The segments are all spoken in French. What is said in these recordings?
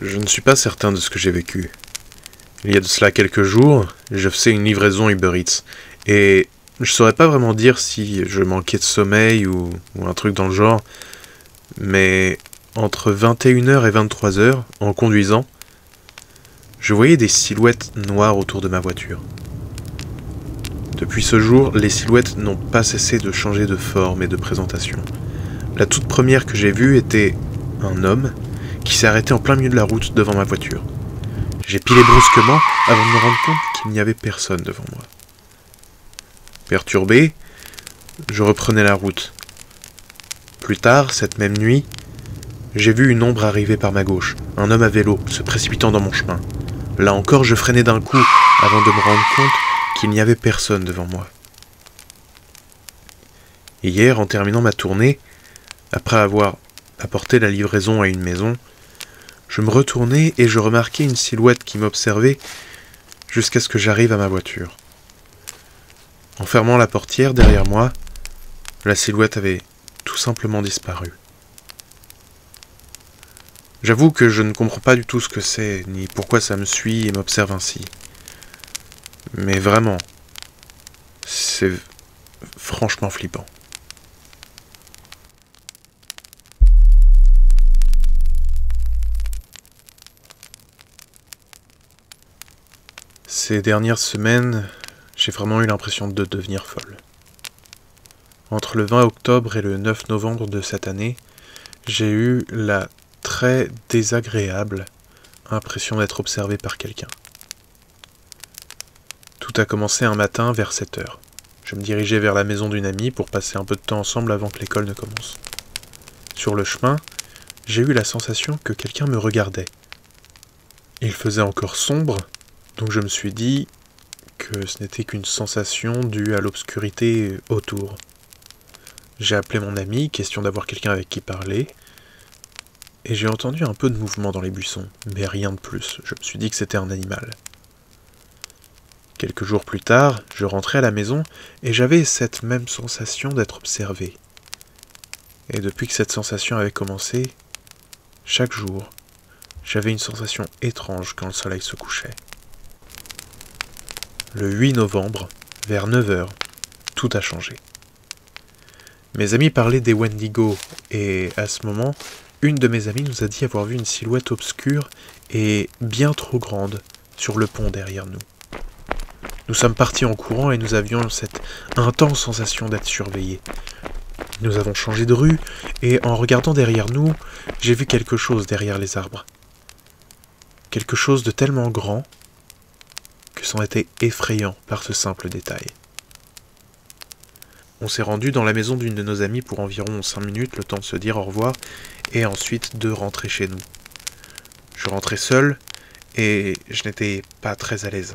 Je ne suis pas certain de ce que j'ai vécu. Il y a de cela quelques jours, je faisais une livraison Uber Eats, et je saurais pas vraiment dire si je manquais de sommeil ou un truc dans le genre, mais entre 21h et 23h, en conduisant, je voyais des silhouettes noires autour de ma voiture. Depuis ce jour, les silhouettes n'ont pas cessé de changer de forme et de présentation. La toute première que j'ai vue était un homme qui s'est arrêté en plein milieu de la route devant ma voiture. J'ai pilé brusquement avant de me rendre compte qu'il n'y avait personne devant moi. Perturbé, je reprenais la route. Plus tard, cette même nuit, j'ai vu une ombre arriver par ma gauche, un homme à vélo se précipitant dans mon chemin. Là encore, je freinai d'un coup avant de me rendre compte qu'il n'y avait personne devant moi. Hier, en terminant ma tournée, après avoir apporté la livraison à une maison, je me retournai et je remarquai une silhouette qui m'observait jusqu'à ce que j'arrive à ma voiture. En fermant la portière derrière moi, la silhouette avait tout simplement disparu. J'avoue que je ne comprends pas du tout ce que c'est, ni pourquoi ça me suit et m'observe ainsi. Mais vraiment, c'est franchement flippant. Ces dernières semaines, j'ai vraiment eu l'impression de devenir folle. Entre le 20 octobre et le 9 novembre de cette année, j'ai eu la très désagréable impression d'être observé par quelqu'un. Tout a commencé un matin vers 7h. Je me dirigeais vers la maison d'une amie pour passer un peu de temps ensemble avant que l'école ne commence. Sur le chemin, j'ai eu la sensation que quelqu'un me regardait. Il faisait encore sombre, donc je me suis dit que ce n'était qu'une sensation due à l'obscurité autour. J'ai appelé mon ami, question d'avoir quelqu'un avec qui parler, et j'ai entendu un peu de mouvement dans les buissons, mais rien de plus. Je me suis dit que c'était un animal. Quelques jours plus tard, je rentrais à la maison et j'avais cette même sensation d'être observé. Et depuis que cette sensation avait commencé, chaque jour, j'avais une sensation étrange quand le soleil se couchait. Le 8 novembre, vers 9h, tout a changé. Mes amis parlaient des Wendigo, et à ce moment, une de mes amies nous a dit avoir vu une silhouette obscure et bien trop grande sur le pont derrière nous. Nous sommes partis en courant et nous avions cette intense sensation d'être surveillés. Nous avons changé de rue, et en regardant derrière nous, j'ai vu quelque chose derrière les arbres. Quelque chose de tellement grand que c'en était effrayant par ce simple détail. On s'est rendu dans la maison d'une de nos amies pour environ 5 minutes, le temps de se dire au revoir, et ensuite de rentrer chez nous. Je rentrais seul, et je n'étais pas très à l'aise.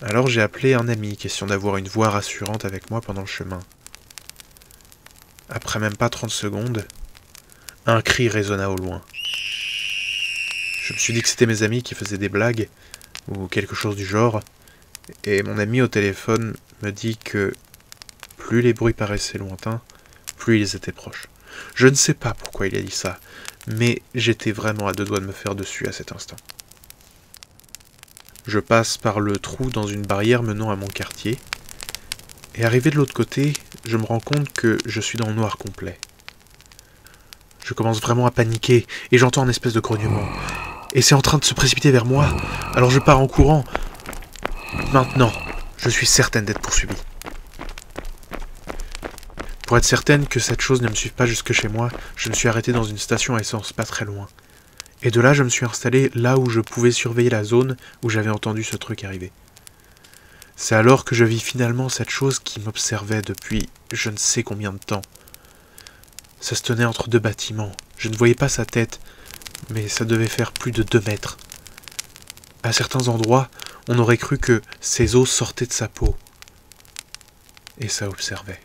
Alors j'ai appelé un ami, question d'avoir une voix rassurante avec moi pendant le chemin. Après même pas 30 secondes, un cri résonna au loin. Je me suis dit que c'était mes amis qui faisaient des blagues, ou quelque chose du genre, et mon ami au téléphone me dit que plus les bruits paraissaient lointains, plus ils étaient proches. Je ne sais pas pourquoi il a dit ça, mais j'étais vraiment à deux doigts de me faire dessus à cet instant. Je passe par le trou dans une barrière menant à mon quartier, et arrivé de l'autre côté, je me rends compte que je suis dans le noir complet. Je commence vraiment à paniquer, et j'entends un espèce de grognement. Et c'est en train de se précipiter vers moi, alors je pars en courant. Maintenant, je suis certaine d'être poursuivie. Pour être certaine que cette chose ne me suive pas jusque chez moi, je me suis arrêté dans une station à essence pas très loin. Et de là, je me suis installé là où je pouvais surveiller la zone où j'avais entendu ce truc arriver. C'est alors que je vis finalement cette chose qui m'observait depuis je ne sais combien de temps. Ça se tenait entre deux bâtiments. Je ne voyais pas sa tête, mais ça devait faire plus de 2 mètres. À certains endroits, on aurait cru que ses os sortaient de sa peau. Et ça observait.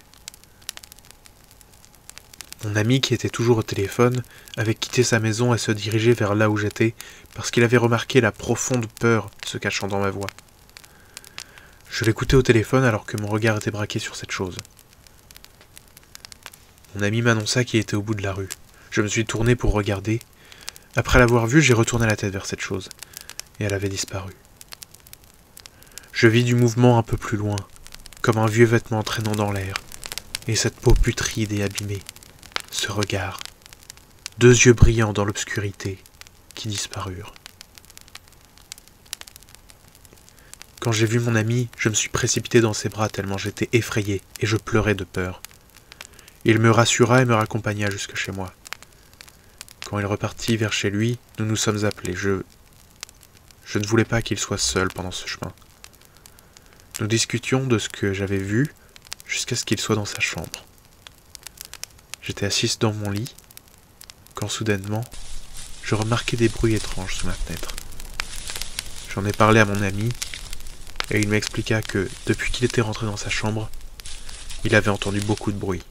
Mon ami, qui était toujours au téléphone, avait quitté sa maison et se dirigeait vers là où j'étais, parce qu'il avait remarqué la profonde peur se cachant dans ma voix. Je l'écoutais au téléphone alors que mon regard était braqué sur cette chose. Mon ami m'annonça qu'il était au bout de la rue. Je me suis tourné pour regarder, Après l'avoir vue, j'ai retourné la tête vers cette chose, et elle avait disparu. Je vis du mouvement un peu plus loin, comme un vieux vêtement traînant dans l'air, et cette peau putride et abîmée, ce regard, 2 yeux brillants dans l'obscurité, qui disparurent. Quand j'ai vu mon ami, je me suis précipité dans ses bras tellement j'étais effrayé et je pleurais de peur. Il me rassura et me raccompagna jusque chez moi. Quand il repartit vers chez lui, nous nous sommes appelés. Je ne voulais pas qu'il soit seul pendant ce chemin. Nous discutions de ce que j'avais vu jusqu'à ce qu'il soit dans sa chambre. J'étais assise dans mon lit, quand soudainement, je remarquai des bruits étranges sous ma fenêtre. J'en ai parlé à mon ami, et il m'expliqua que, depuis qu'il était rentré dans sa chambre, il avait entendu beaucoup de bruit.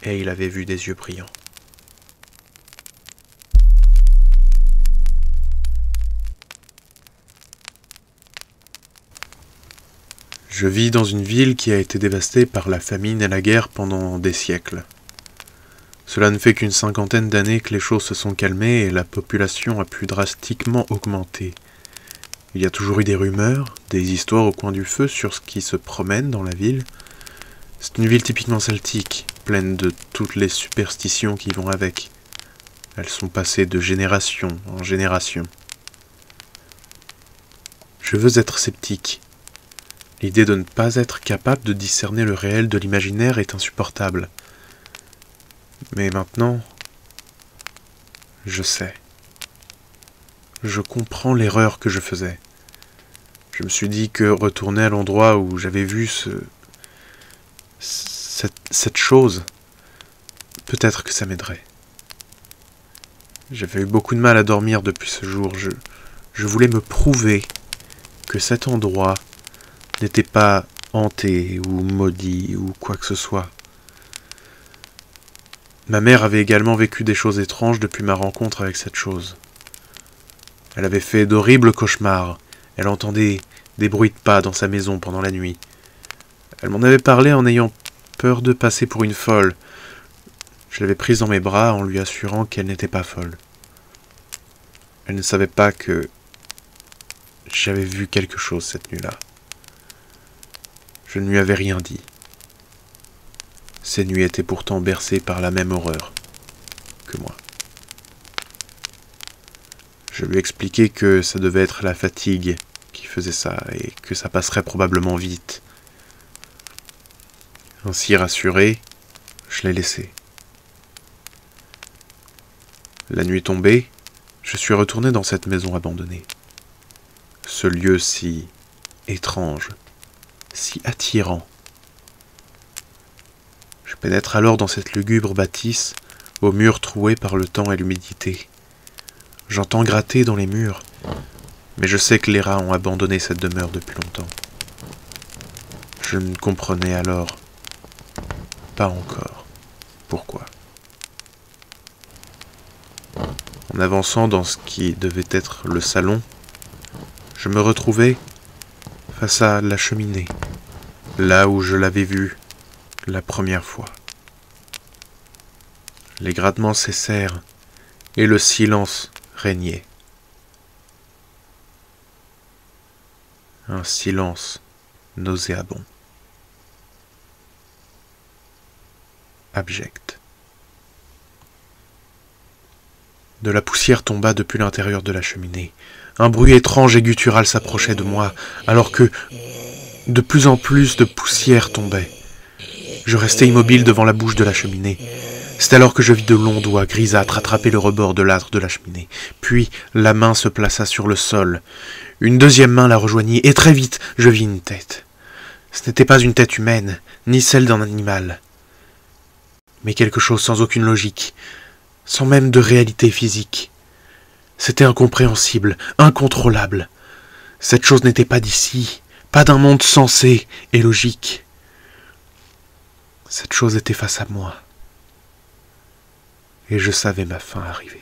Et il avait vu des yeux brillants. Je vis dans une ville qui a été dévastée par la famine et la guerre pendant des siècles. Cela ne fait qu'une 50aine d'années que les choses se sont calmées et la population a pu drastiquement augmenter. Il y a toujours eu des rumeurs, des histoires au coin du feu sur ce qui se promène dans la ville. C'est une ville typiquement celtique, pleine de toutes les superstitions qui vont avec. Elles sont passées de génération en génération. Je veux être sceptique. L'idée de ne pas être capable de discerner le réel de l'imaginaire est insupportable. Mais maintenant, je sais. Je comprends l'erreur que je faisais. Je me suis dit que retourner à l'endroit où j'avais vu cette chose, peut-être que ça m'aiderait. J'avais eu beaucoup de mal à dormir depuis ce jour. Je voulais me prouver que cet endroit n'était pas hanté ou maudit ou quoi que ce soit. Ma mère avait également vécu des choses étranges depuis ma rencontre avec cette chose. Elle avait fait d'horribles cauchemars. Elle entendait des bruits de pas dans sa maison pendant la nuit. Elle m'en avait parlé en ayant peur de passer pour une folle. Je l'avais prise dans mes bras en lui assurant qu'elle n'était pas folle. Elle ne savait pas que j'avais vu quelque chose cette nuit-là. Je ne lui avais rien dit. Ces nuits étaient pourtant bercées par la même horreur que moi. Je lui expliquai que ça devait être la fatigue qui faisait ça et que ça passerait probablement vite. Ainsi rassuré, je l'ai laissé. La nuit tombée, je suis retourné dans cette maison abandonnée. Ce lieu si étrange, si attirant. Je pénètre alors dans cette lugubre bâtisse, aux murs troués par le temps et l'humidité. J'entends gratter dans les murs, mais je sais que les rats ont abandonné cette demeure depuis longtemps. Je ne comprenais alors pas encore pourquoi. En avançant dans ce qui devait être le salon, je me retrouvais face à la cheminée, là où je l'avais vue la première fois. Les grattements cessèrent et le silence régnait. Un silence nauséabond, abject. De la poussière tomba depuis l'intérieur de la cheminée. Un bruit étrange et guttural s'approchait de moi, alors que de plus en plus de poussière tombait. Je restai immobile devant la bouche de la cheminée. C'est alors que je vis de longs doigts grisâtres attraper le rebord de l'âtre de la cheminée. Puis la main se plaça sur le sol. Une deuxième main la rejoignit, et très vite, je vis une tête. Ce n'était pas une tête humaine, ni celle d'un animal, mais quelque chose sans aucune logique, sans même de réalité physique. C'était incompréhensible, incontrôlable. Cette chose n'était pas d'ici, pas d'un monde sensé et logique. Cette chose était face à moi. Et je savais ma fin arriver.